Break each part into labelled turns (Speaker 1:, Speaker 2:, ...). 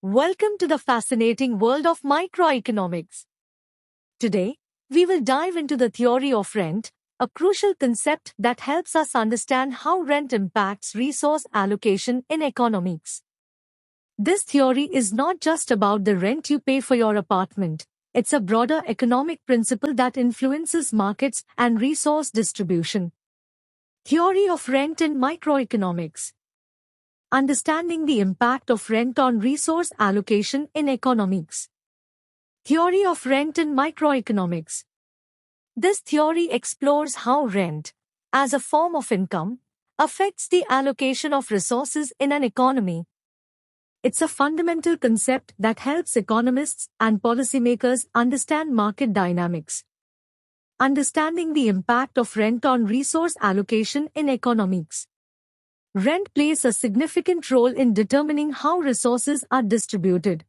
Speaker 1: Welcome to the fascinating world of microeconomics. Today, we will dive into the theory of rent, a crucial concept that helps us understand how rent impacts resource allocation in economics. This theory is not just about the rent you pay for your apartment, it's a broader economic principle that influences markets and resource distribution. Theory of rent in microeconomics. Understanding the impact of rent on resource allocation in economics. Theory of rent in microeconomics. This theory explores how rent, as a form of income, affects the allocation of resources in an economy. It's a fundamental concept that helps economists and policymakers understand market dynamics. Understanding the impact of rent on resource allocation in economics. Rent plays a significant role in determining how resources are distributed.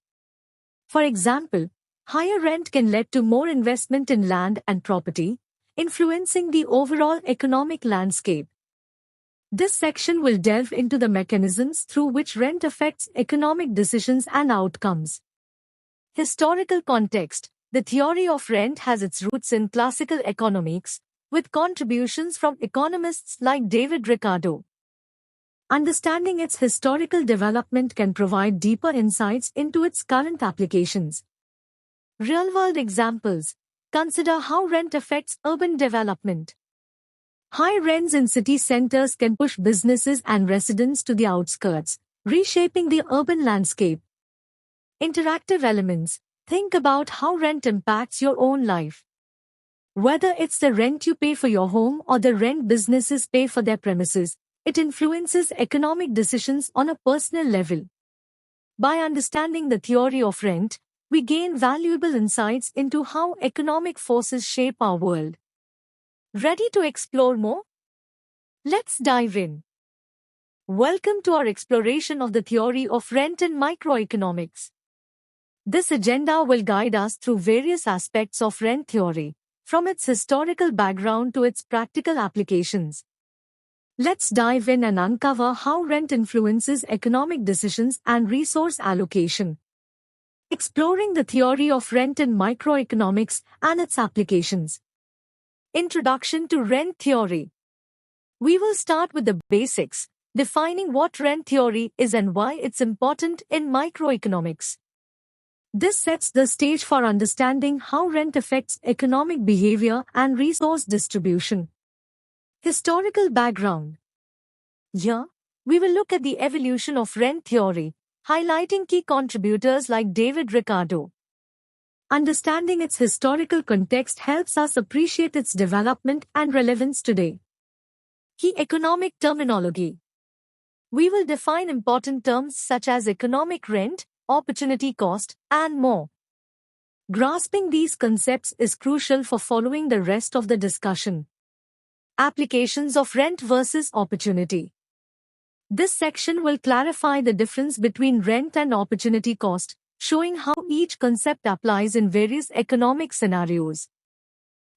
Speaker 1: For example, higher rent can lead to more investment in land and property, influencing the overall economic landscape. This section will delve into the mechanisms through which rent affects economic decisions and outcomes. Historical context. The theory of rent has its roots in classical economics, with contributions from economists like David Ricardo. Understanding its historical development can provide deeper insights into its current applications. Real-world examples. Consider how rent affects urban development. High rents in city centers can push businesses and residents to the outskirts, reshaping the urban landscape. Interactive elements. Think about how rent impacts your own life. Whether it's the rent you pay for your home or the rent businesses pay for their premises, it influences economic decisions on a personal level. By understanding the theory of rent, we gain valuable insights into how economic forces shape our world. Ready to explore more? Let's dive in. Welcome to our exploration of the theory of rent in microeconomics. This agenda will guide us through various aspects of rent theory, from its historical background to its practical applications. Let's dive in and uncover how rent influences economic decisions and resource allocation. Exploring the theory of rent in microeconomics and its applications. Introduction to rent theory. We will start with the basics, defining what rent theory is and why it's important in microeconomics. This sets the stage for understanding how rent affects economic behavior and resource distribution. Historical background. Here, we will look at the evolution of rent theory, highlighting key contributors like David Ricardo. Understanding its historical context helps us appreciate its development and relevance today. Key economic terminology. We will define important terms such as economic rent, opportunity cost, and more. Grasping these concepts is crucial for following the rest of the discussion. Applications of rent versus opportunity. This section will clarify the difference between rent and opportunity cost, showing how each concept applies in various economic scenarios.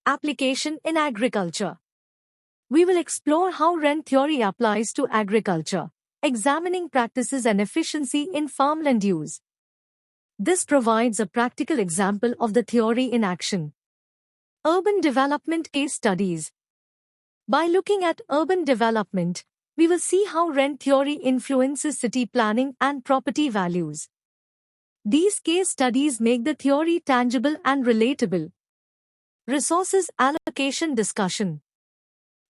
Speaker 1: Application in agriculture. We will explore how rent theory applies to agriculture, examining practices and efficiency in farmland use. This provides a practical example of the theory in action. Urban development case studies. By looking at urban development, we will see how rent theory influences city planning and property values. These case studies make the theory tangible and relatable. Resources allocation discussion.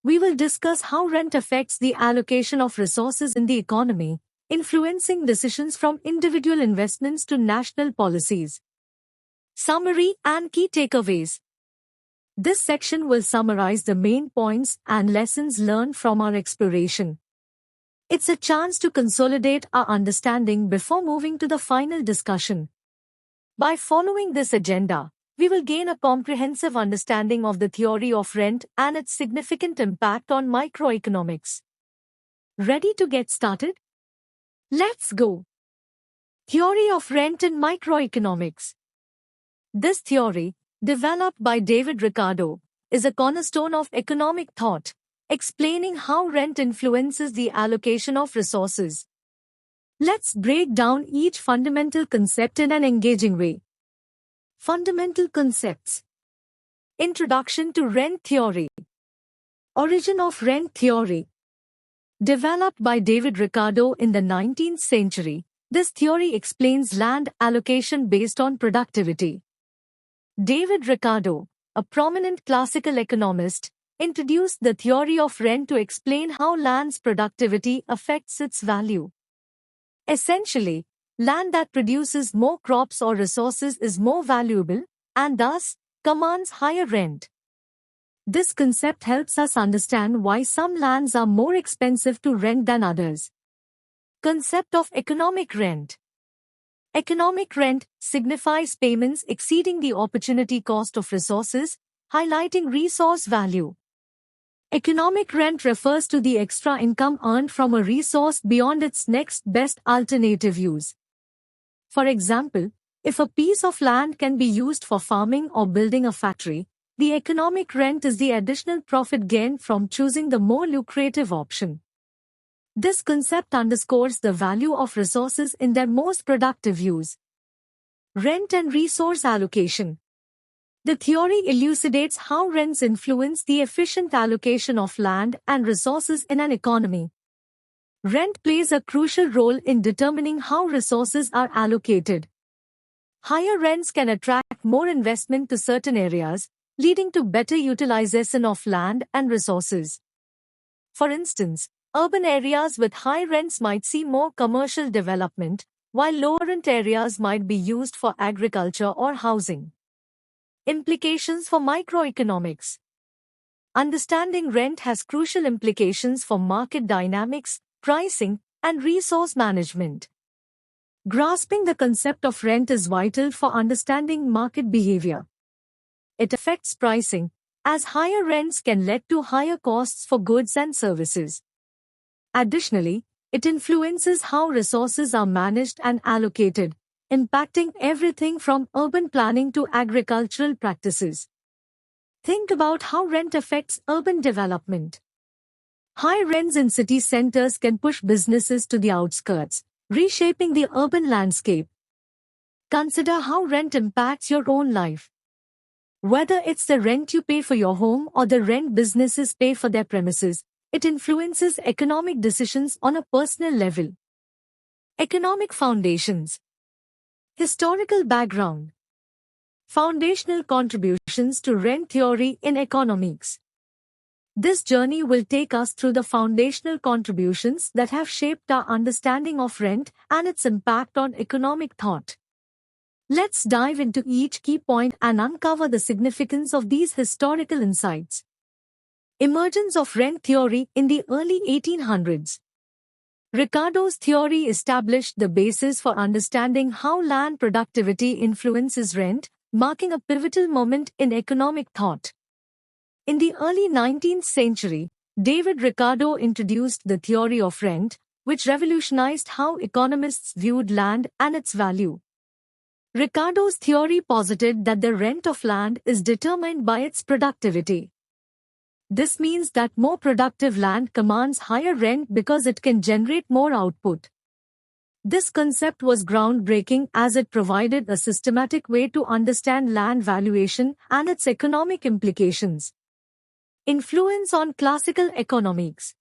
Speaker 1: We will discuss how rent affects the allocation of resources in the economy, influencing decisions from individual investments to national policies. Summary and key takeaways. This section will summarize the main points and lessons learned from our exploration. It's a chance to consolidate our understanding before moving to the final discussion. By following this agenda, we will gain a comprehensive understanding of the theory of rent and its significant impact on microeconomics. Ready to get started? Let's go. Theory of rent in microeconomics. This theory, developed by David Ricardo, is a cornerstone of economic thought, explaining how rent influences the allocation of resources. Let's break down each fundamental concept in an engaging way. Fundamental concepts. Introduction to rent theory. Origin of rent theory. Developed by David Ricardo in the 19th century, this theory explains land allocation based on productivity. David Ricardo, a prominent classical economist, introduced the theory of rent to explain how land's productivity affects its value. Essentially, land that produces more crops or resources is more valuable, and thus, commands higher rent. This concept helps us understand why some lands are more expensive to rent than others. Concept of economic rent. Economic rent signifies payments exceeding the opportunity cost of resources, highlighting resource value. Economic rent refers to the extra income earned from a resource beyond its next best alternative use. For example, if a piece of land can be used for farming or building a factory, the economic rent is the additional profit gained from choosing the more lucrative option. This concept underscores the value of resources in their most productive use. Rent and resource allocation. The theory elucidates how rents influence the efficient allocation of land and resources in an economy. Rent plays a crucial role in determining how resources are allocated. Higher rents can attract more investment to certain areas, leading to better utilization of land and resources. For instance, urban areas with high rents might see more commercial development, while lower-rent areas might be used for agriculture or housing. Implications for microeconomics. Understanding rent has crucial implications for market dynamics, pricing, and resource management. Grasping the concept of rent is vital for understanding market behavior. It affects pricing, as higher rents can lead to higher costs for goods and services. Additionally, it influences how resources are managed and allocated, impacting everything from urban planning to agricultural practices. Think about how rent affects urban development. High rents in city centers can push businesses to the outskirts, reshaping the urban landscape. Consider how rent impacts your own life. Whether it's the rent you pay for your home or the rent businesses pay for their premises, it influences economic decisions on a personal level. Economic foundations. Historical background. Foundational contributions to rent theory in economics. This journey will take us through the foundational contributions that have shaped our understanding of rent and its impact on economic thought. Let's dive into each key point and uncover the significance of these historical insights. Emergence of rent theory in the early 1800s. Ricardo's theory established the basis for understanding how land productivity influences rent, marking a pivotal moment in economic thought. In the early 19th century, David Ricardo introduced the theory of rent, which revolutionized how economists viewed land and its value. Ricardo's theory posited that the rent of land is determined by its productivity. This means that more productive land commands higher rent because it can generate more output. This concept was groundbreaking as it provided a systematic way to understand land valuation and its economic implications. Influence on classical economics.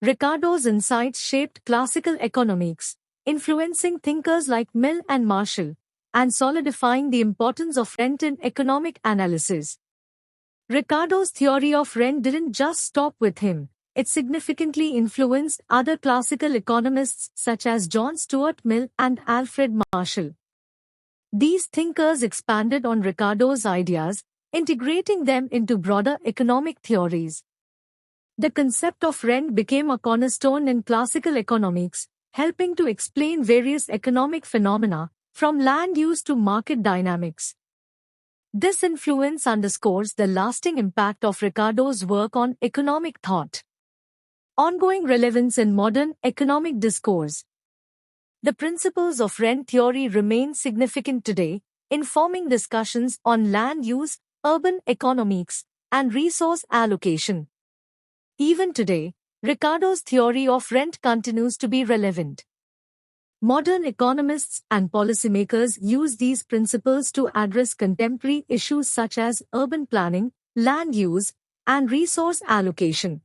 Speaker 1: Ricardo's insights shaped classical economics, influencing thinkers like Mill and Marshall, and solidifying the importance of rent in economic analysis. Ricardo's theory of rent didn't just stop with him, it significantly influenced other classical economists such as John Stuart Mill and Alfred Marshall. These thinkers expanded on Ricardo's ideas, integrating them into broader economic theories. The concept of rent became a cornerstone in classical economics, helping to explain various economic phenomena, from land use to market dynamics. This influence underscores the lasting impact of Ricardo's work on economic thought. Ongoing relevance in modern economic discourse. The principles of rent theory remain significant today, informing discussions on land use, urban economics, and resource allocation. Even today, Ricardo's theory of rent continues to be relevant. Modern economists and policymakers use these principles to address contemporary issues such as urban planning, land use, and resource allocation.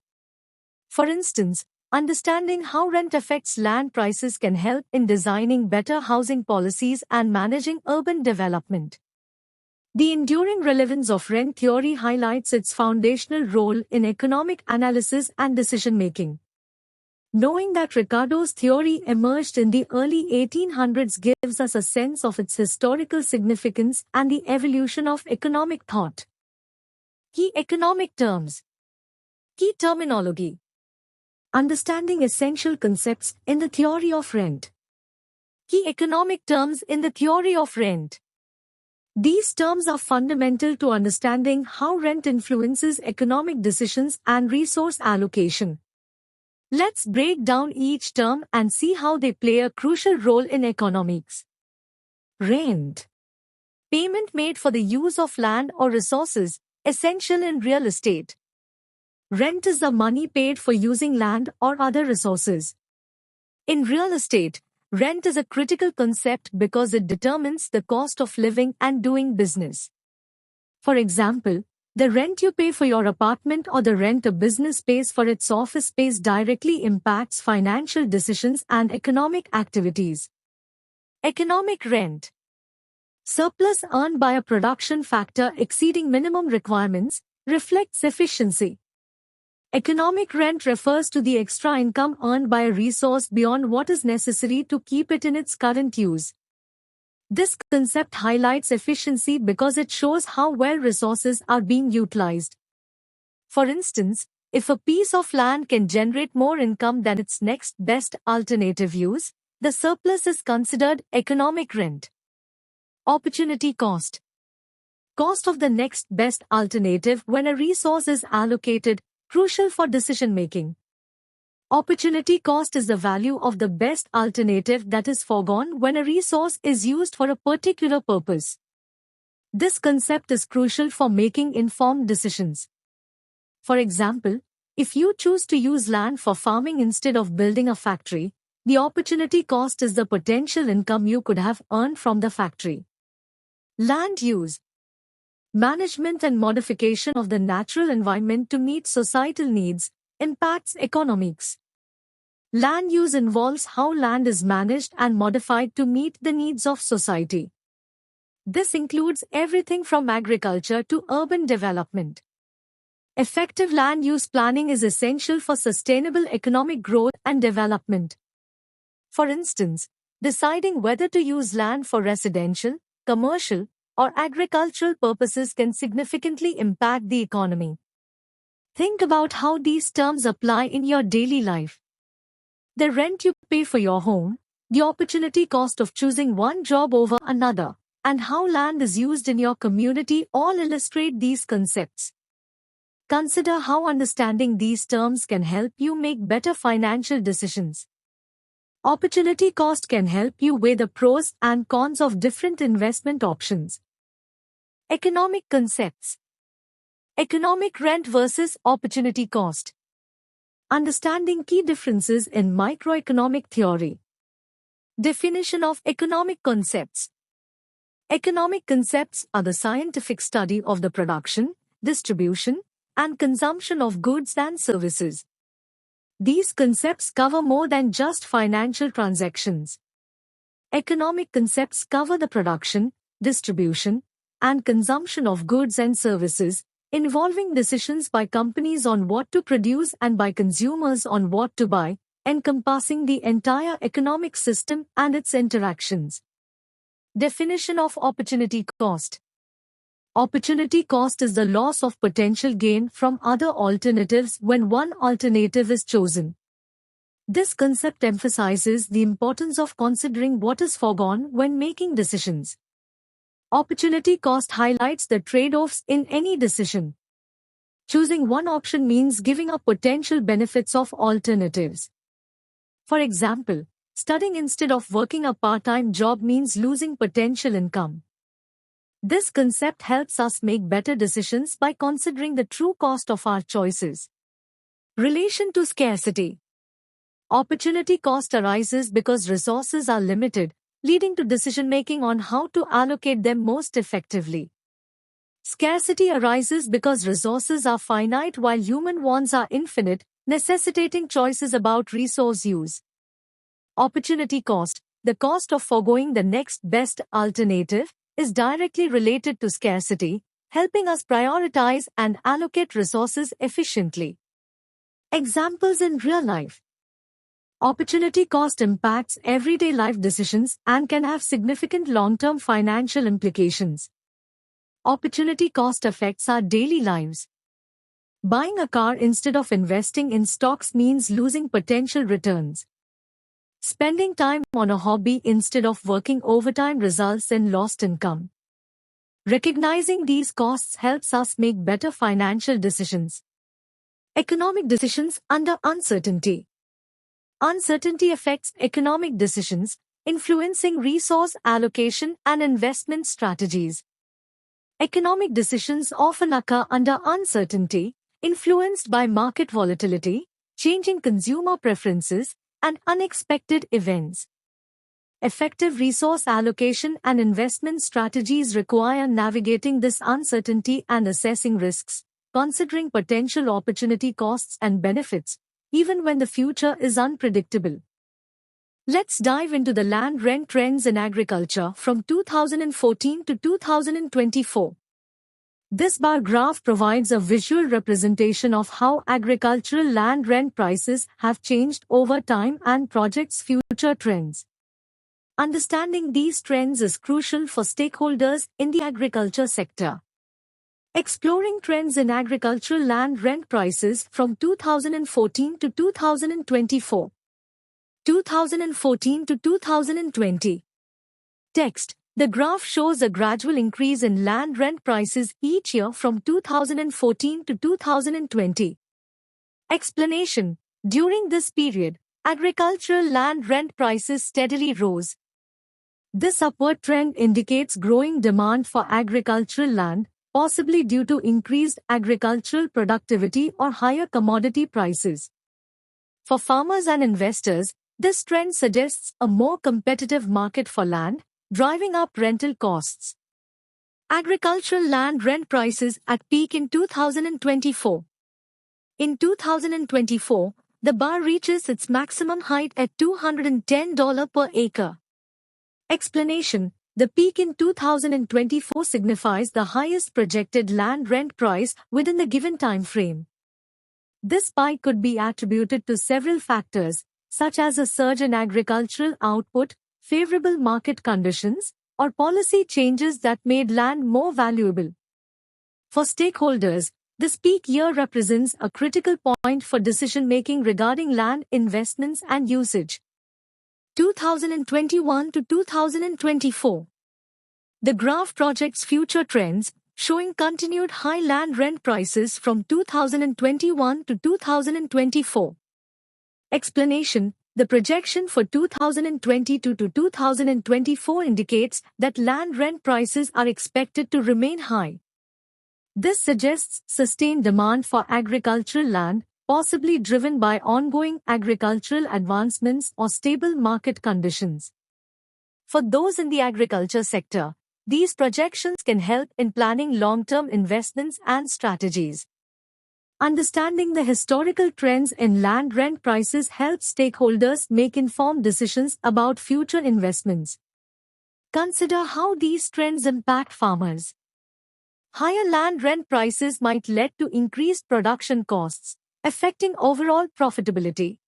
Speaker 1: For instance, understanding how rent affects land prices can help in designing better housing policies and managing urban development. The enduring relevance of rent theory highlights its foundational role in economic analysis and decision-making. Knowing that Ricardo's theory emerged in the early 1800s gives us a sense of its historical significance and the evolution of economic thought. Key economic terms. Key terminology. Understanding essential concepts in the theory of rent. Key economic terms in the theory of rent. These terms are fundamental to understanding how rent influences economic decisions and resource allocation. Let's break down each term and see how they play a crucial role in economics. Rent. Payment made for the use of land or resources, essential in real estate. Rent is the money paid for using land or other resources. In real estate, rent is a critical concept because it determines the cost of living and doing business. For example, the rent you pay for your apartment or the rent a business pays for its office space directly impacts financial decisions and economic activities. Economic rent. Surplus earned by a production factor exceeding minimum requirements reflects efficiency. Economic rent refers to the extra income earned by a resource beyond what is necessary to keep it in its current use. This concept highlights efficiency because it shows how well resources are being utilized. For instance, if a piece of land can generate more income than its next best alternative use, the surplus is considered economic rent. Opportunity cost. Cost of the next best alternative when a resource is allocated, crucial for decision-making. Opportunity cost is the value of the best alternative that is foregone when a resource is used for a particular purpose. This concept is crucial for making informed decisions. For example, if you choose to use land for farming instead of building a factory, the opportunity cost is the potential income you could have earned from the factory. Land use. Management and modification of the natural environment to meet societal needs impacts economics. Land use involves how land is managed and modified to meet the needs of society. This includes everything from agriculture to urban development. Effective land use planning is essential for sustainable economic growth and development. For instance, deciding whether to use land for residential, commercial, or agricultural purposes can significantly impact the economy. Think about how these terms apply in your daily life. The rent you pay for your home, the opportunity cost of choosing one job over another, and how land is used in your community all illustrate these concepts. Consider how understanding these terms can help you make better financial decisions. Opportunity cost can help you weigh the pros and cons of different investment options. Economic concepts. Economic rent versus opportunity cost. Understanding key differences in microeconomic theory. Definition of economic concepts. Economic concepts are the scientific study of the production, distribution, and consumption of goods and services. These concepts cover more than just financial transactions. Economic concepts cover the production, distribution, and consumption of goods and services, involving decisions by companies on what to produce and by consumers on what to buy, encompassing the entire economic system and its interactions. Definition of opportunity cost. Opportunity cost is the loss of potential gain from other alternatives when one alternative is chosen. This concept emphasizes the importance of considering what is foregone when making decisions. Opportunity cost highlights the trade-offs in any decision. Choosing one option means giving up potential benefits of alternatives. For example, studying instead of working a part-time job means losing potential income. This concept helps us make better decisions by considering the true cost of our choices. Relation to scarcity. Opportunity cost arises because resources are limited, leading to decision-making on how to allocate them most effectively. Scarcity arises because resources are finite while human wants are infinite, necessitating choices about resource use. Opportunity cost, the cost of foregoing the next best alternative, is directly related to scarcity, helping us prioritize and allocate resources efficiently. Examples in real life. Opportunity cost impacts everyday life decisions and can have significant long-term financial implications. Opportunity cost affects our daily lives. Buying a car instead of investing in stocks means losing potential returns. Spending time on a hobby instead of working overtime results in lost income. Recognizing these costs helps us make better financial decisions. Economic decisions under uncertainty. Uncertainty affects economic decisions, influencing resource allocation and investment strategies. Economic decisions often occur under uncertainty, influenced by market volatility, changing consumer preferences, and unexpected events. Effective resource allocation and investment strategies require navigating this uncertainty and assessing risks, considering potential opportunity costs and benefits, even when the future is unpredictable. Let's dive into the land rent trends in agriculture from 2014 to 2024. This bar graph provides a visual representation of how agricultural land rent prices have changed over time and projects future trends. Understanding these trends is crucial for stakeholders in the agriculture sector. Exploring trends in agricultural land rent prices from 2014 to 2024. 2014 to 2020. Text. The graph shows a gradual increase in land rent prices each year from 2014 to 2020. Explanation. During this period, agricultural land rent prices steadily rose. This upward trend indicates growing demand for agricultural land, possibly due to increased agricultural productivity or higher commodity prices. For farmers and investors, this trend suggests a more competitive market for land, driving up rental costs. Agricultural land rent prices at peak in 2024. In 2024, the bar reaches its maximum height at $210 per acre. Explanation. The peak in 2024 signifies the highest projected land rent price within the given time frame. This spike could be attributed to several factors, such as a surge in agricultural output, favorable market conditions, or policy changes that made land more valuable. For stakeholders, this peak year represents a critical point for decision-making regarding land investments and usage. 2021 to 2024. The graph projects future trends, showing continued high land rent prices from 2021 to 2024. Explanation. The projection for 2022 to 2024 indicates that land rent prices are expected to remain high. This suggests sustained demand for agricultural land, possibly driven by ongoing agricultural advancements or stable market conditions. For those in the agriculture sector, these projections can help in planning long-term investments and strategies. Understanding the historical trends in land rent prices helps stakeholders make informed decisions about future investments. Consider how these trends impact farmers. Higher land rent prices might lead to increased production costs, affecting overall profitability.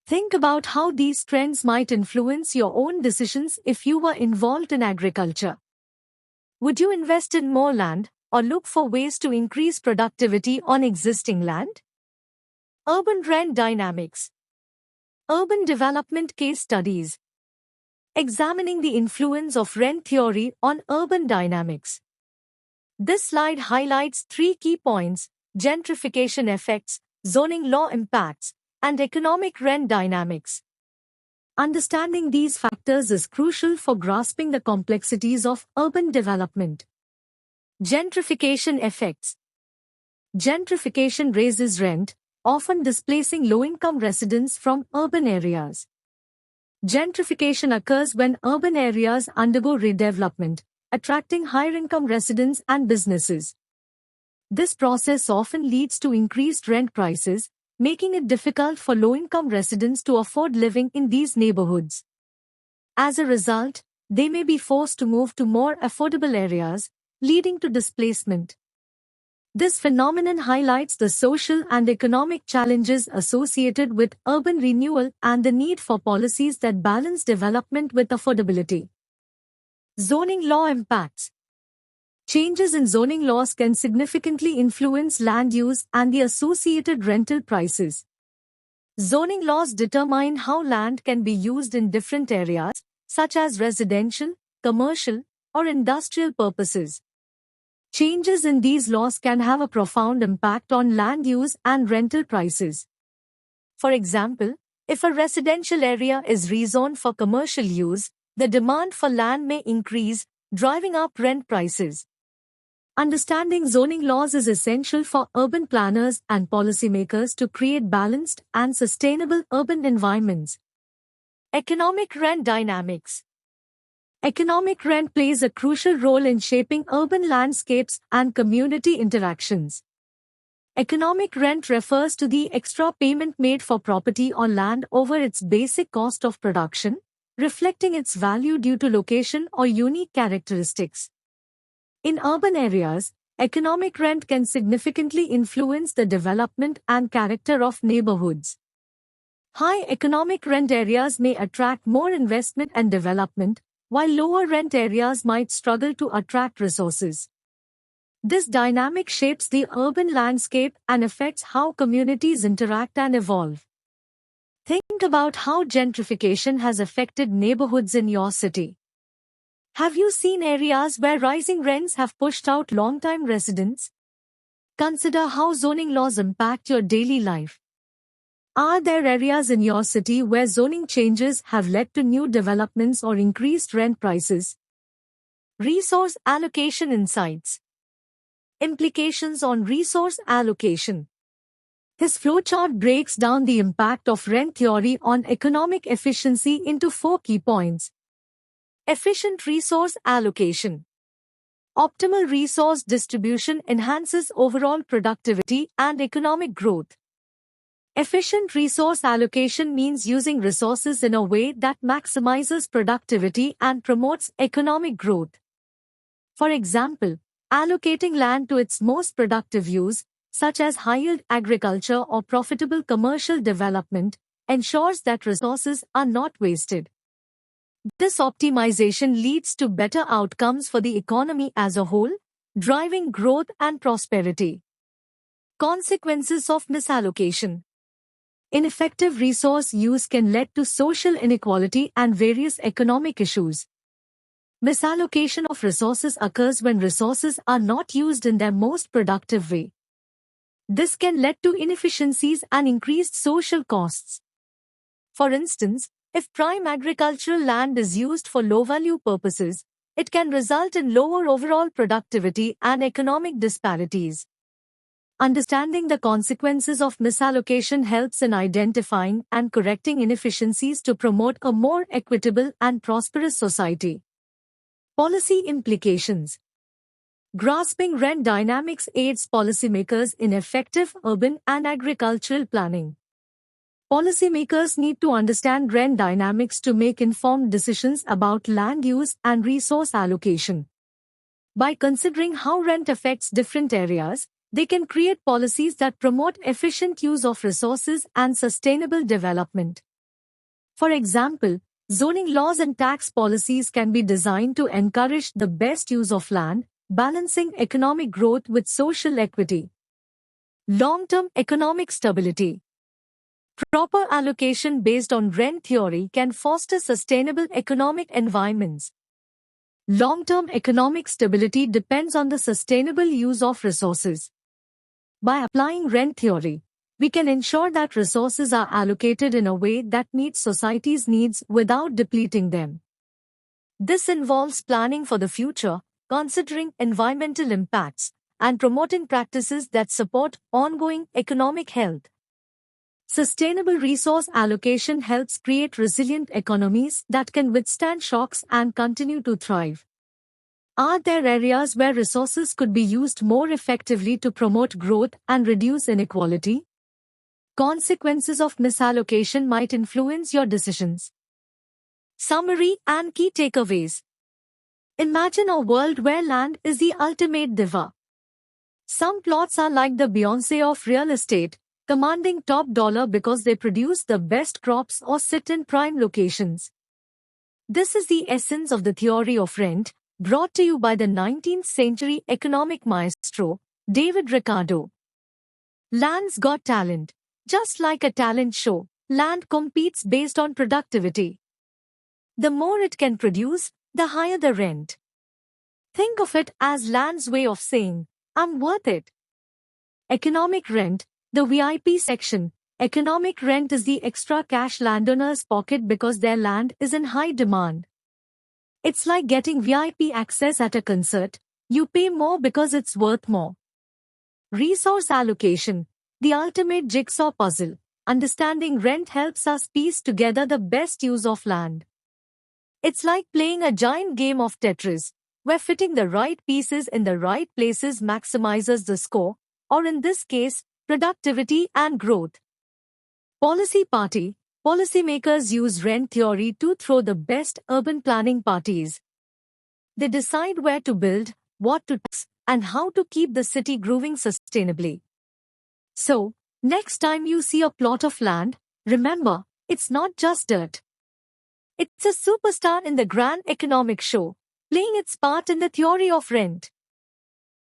Speaker 1: Think about how these trends might influence your own decisions if you were involved in agriculture. Would you invest in more land, or look for ways to increase productivity on existing land? Urban rent dynamics. Urban development case studies. Examining the influence of rent theory on urban dynamics. This slide highlights 3 key points: gentrification effects, zoning law impacts, and economic rent dynamics. Understanding these factors is crucial for grasping the complexities of urban development. Gentrification effects. Gentrification raises rent, often displacing low-income residents from urban areas. Gentrification occurs when urban areas undergo redevelopment, attracting higher-income residents and businesses. This process often leads to increased rent prices, making it difficult for low-income residents to afford living in these neighborhoods. As a result, they may be forced to move to more affordable areas, leading to displacement. This phenomenon highlights the social and economic challenges associated with urban renewal and the need for policies that balance development with affordability. Zoning law impacts. Changes in zoning laws can significantly influence land use and the associated rental prices. Zoning laws determine how land can be used in different areas, such as residential, commercial, or industrial purposes. Changes in these laws can have a profound impact on land use and rental prices. For example, if a residential area is rezoned for commercial use, the demand for land may increase, driving up rent prices. Understanding zoning laws is essential for urban planners and policymakers to create balanced and sustainable urban environments. Economic rent dynamics. Economic rent plays a crucial role in shaping urban landscapes and community interactions. Economic rent refers to the extra payment made for property or land over its basic cost of production, reflecting its value due to location or unique characteristics. In urban areas, economic rent can significantly influence the development and character of neighborhoods. High economic rent areas may attract more investment and development, while lower rent areas might struggle to attract resources. This dynamic shapes the urban landscape and affects how communities interact and evolve. Think about how gentrification has affected neighborhoods in your city. Have you seen areas where rising rents have pushed out long-time residents? Consider how zoning laws impact your daily life. Are there areas in your city where zoning changes have led to new developments or increased rent prices? Resource allocation insights. Implications on resource allocation. His flowchart breaks down the impact of rent theory on economic efficiency into 4 key points. Efficient resource allocation. Optimal resource distribution enhances overall productivity and economic growth. Efficient resource allocation means using resources in a way that maximizes productivity and promotes economic growth. For example, allocating land to its most productive use, such as high-yield agriculture or profitable commercial development, ensures that resources are not wasted. This optimization leads to better outcomes for the economy as a whole, driving growth and prosperity. Consequences of misallocation. Ineffective resource use can lead to social inequality and various economic issues. Misallocation of resources occurs when resources are not used in their most productive way. This can lead to inefficiencies and increased social costs. For instance, if prime agricultural land is used for low-value purposes, it can result in lower overall productivity and economic disparities. Understanding the consequences of misallocation helps in identifying and correcting inefficiencies to promote a more equitable and prosperous society. Policy implications. Grasping rent dynamics aids policymakers in effective urban and agricultural planning. Policymakers need to understand rent dynamics to make informed decisions about land use and resource allocation. By considering how rent affects different areas, they can create policies that promote efficient use of resources and sustainable development. For example, zoning laws and tax policies can be designed to encourage the best use of land, balancing economic growth with social equity. Long-term economic stability. Proper allocation based on rent theory can foster sustainable economic environments. Long-term economic stability depends on the sustainable use of resources. By applying rent theory, we can ensure that resources are allocated in a way that meets society's needs without depleting them. This involves planning for the future, considering environmental impacts, and promoting practices that support ongoing economic health. Sustainable resource allocation helps create resilient economies that can withstand shocks and continue to thrive. Are there areas where resources could be used more effectively to promote growth and reduce inequality? Consequences of misallocation might influence your decisions. Summary and key takeaways. Imagine a world where land is the ultimate diva. Some plots are like the Beyoncé of real estate, commanding top dollar because they produce the best crops or sit in prime locations. This is the essence of the theory of rent, brought to you by the 19th century economic maestro, David Ricardo. Land's got talent. Just like a talent show, land competes based on productivity. The more it can produce, the higher the rent. Think of it as land's way of saying, I'm worth it. Economic rent, the VIP section. Economic rent is the extra cash landowners pocket because their land is in high demand. It's like getting VIP access at a concert. You pay more because it's worth more. Resource allocation, the ultimate jigsaw puzzle. Understanding rent helps us piece together the best use of land. It's like playing a giant game of Tetris, where fitting the right pieces in the right places maximizes the score, or in this case, productivity and growth. Policy party. Policymakers use rent theory to throw the best urban planning parties. They decide where to build, what to tax, and how to keep the city growing sustainably. So, next time you see a plot of land, remember, it's not just dirt. It's a superstar in the grand economic show, playing its part in the theory of rent.